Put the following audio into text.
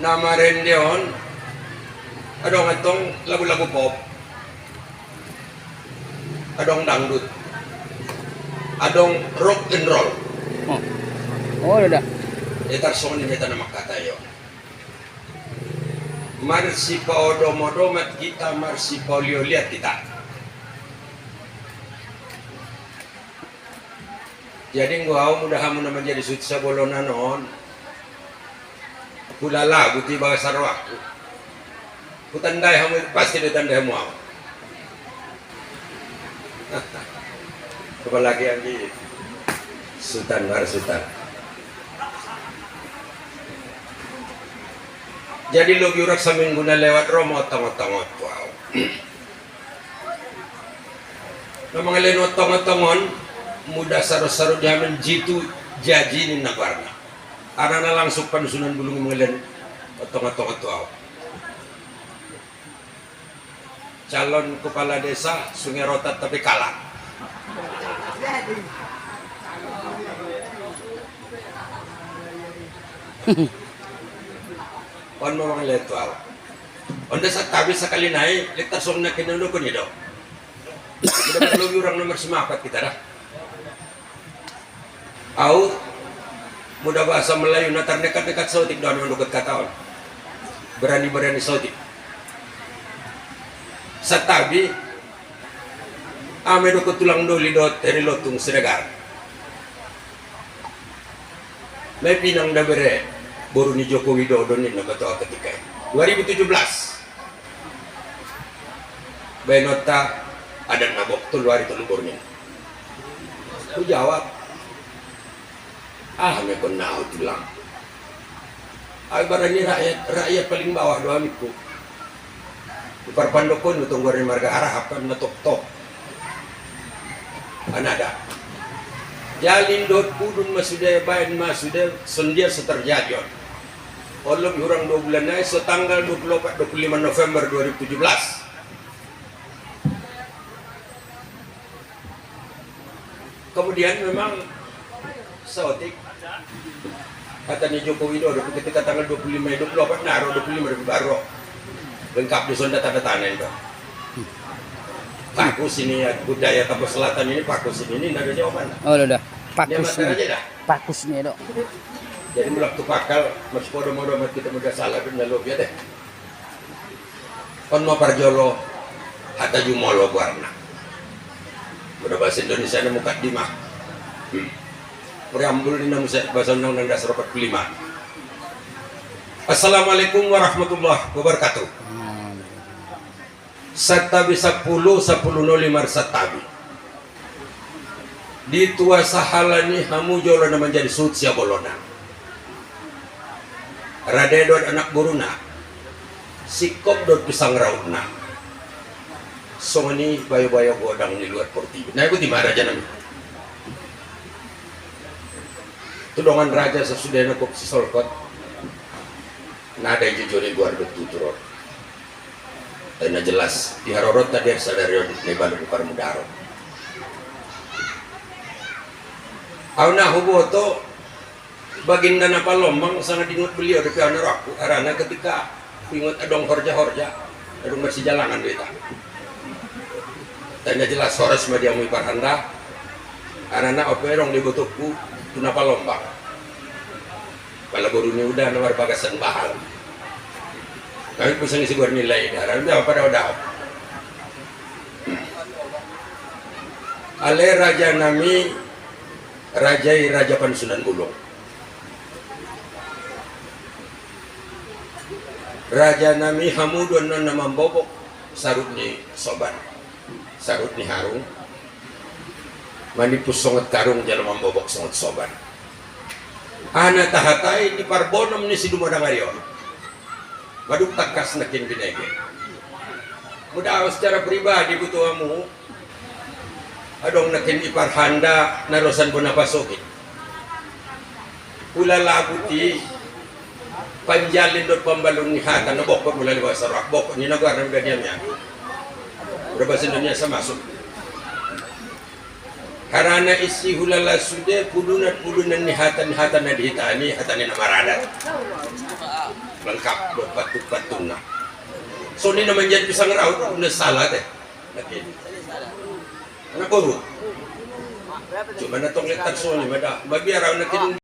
nama rendeon adong atong lagu-lagu pop, adong dangdut, adong rock and roll. Oh udah. Etar song ni meta nama kata yo. Marsi paodomodomat kita, marsi paulio lihat kita. Jadi gua mudahan nama jadi sutsa bolona non. Kula lagu ti bahasa rohku. Kutandai hamu pasti ditandai hamu. Apalagi yang di Sultan War Sultan. Jadi lo yurak saminggu na lewat Romo tangot-tangot wow. Na mga lenot tangot-tangon muda saro-saro diamen jitu jaji ni nabarna. Ana na langsung panusunan bulung mga len tangot-tangot wow. Calon kepala desa Sungai Rotat tapi kalah. On mo mga letual. Onda sa tabi sa kalinay, lektar song na kinulo ko niyo. Mudah lo orang nomor 4 kita dah. Au mudah bahasa Melayu na terdekat-dekat sautik doan menukut kataon. Berani-berani sautik. Sa tabi ame do ko tulang doli dot dari lotung Senegal. May pinang dabere baru ni Joko Widodo ni nagkatawa ketika 2017 benota ada nabok tulwari tulubur ni aku jawab me kon nao tulang ay barani rakyat paling bawah doa miku parpandokon utong gari marga harapan na tok-tok anada jalin dot kudun masudah bayan masudah sendia seterjadion. Oleh orang 2 bulan naik setanggal 24-25 November 2017. Kemudian memang seotik katanya Joko Widodo ketika tanggal 25-24 naruh 25 baru lengkap di sonda tanda tangan itu. Pakus ini ya budaya Tapos Selatan ini pakus ini ada jawaban. Oh udah. Pakus nih. Pakus nih dok. Jadi mulak tu pakal mas podo-modo mas kita muda salah dan lalu ya deh. Kon mau parjolo hatta jumolo warna. Mudah bahasa Indonesia na mukat dimah. Preambul ini bahasa Undang-Undang Dasar 45. Assalamualaikum warahmatullahi wabarakatuh. Satabi 10 satabi. Di tua sahalani hamu jolo na menjadi sutsia bolona. Radedon anak buruna sikop dot pisang rautna songani bayo-bayo godang di luar porti nah itu di mana aja namanya tudongan raja sesudah nakop si solkot nada yang jujuri guar betuturot dan jelas diharorot tadi sadarion lebanon parmudaro auna huboto baginda na palombang sangat ingat beliau dari anak aku karena ketika ingat adong horja adong bersih jalangan kita tanya jelas horas media mui parhanda karena operong dibutuhku tuna palombang kalau gurunya udah nomor bagasan bahal kami pusing isi guar nilai darah udah pada udah ale raja nami raja Pansunan Bulung. Raja nami hamudon na naman bobok sarut ni soban sarut ni harung manipus songot karung jalan mambobok songot soban ana tahatay di parbonom ni si dumadang arion madung takas na kin binege muda secara pribadi butuamu adong nakin iparhanda narosan po napasokin ulalabuti panjalin dot pambalon ni hata na bokok mula liwa sarak bokok ni nagwar ng ganyan niya berbahasa Indonesia masuk karena isi hulala sude pulunan ni hata na dihitani hata ni namaradat lengkap do batu-batu na. So ni naman yan pisang raw na salah deh. Nakin. Ano ko? Cuma na tong letak so ni mada. Mabiaraw nakin